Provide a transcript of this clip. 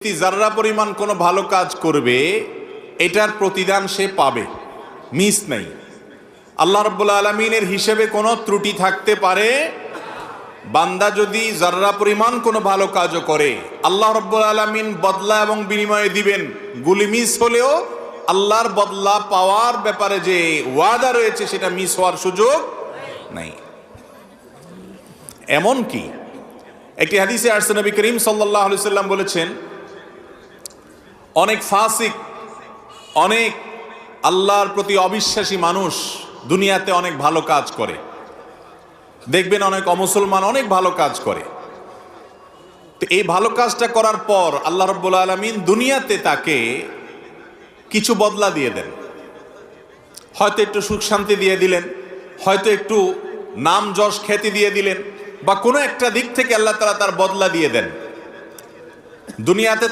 যারা পরিমাণ কোনো ভালো কাজ করবে এটার প্রতিদান সে পাবে, মিস নাই। আল্লাহ রাব্বুল আলামিনের হিসেবে কোনো ত্রুটি থাকতে পারে? বান্দা যদি যারা পরিমাণ কোনো ভালো কাজও করে আল্লাহ রাব্বুল আলামিন বদলা এবং বিনিময়ে দিবেন। গুলি মিস হলেও আল্লাহর বদলা পাওয়ার ব্যাপারে যে ওয়াদা রয়েছে সেটা মিস হওয়ার সুযোগ নাই। এমন কি একটি হাদিসে আসছে, নবী করিম সাল্লাল্লাহু আলাইহি সাল্লাম বলেছেন, অনেক ফাসিক, অনেক আল্লাহর প্রতি অবিশ্বাসী মানুষ দুনিয়াতে অনেক ভালো কাজ করে। দেখবেন অনেক অমুসলমান অনেক ভালো কাজ করে। তো এই ভালো কাজটা করার পর আল্লাহ রাব্বুল আলামিন দুনিয়াতে তাকে কিছু বদলা দিয়ে দেন। হয়তো একটু সুখ শান্তি দিয়ে দিলেন, হয়তো একটু নাম যশ খ্যাতি দিয়ে দিলেন, বা কোনো একটা দিক থেকে আল্লাহ তাআলা তার বদলা দিয়ে দেন দুনিয়াতে।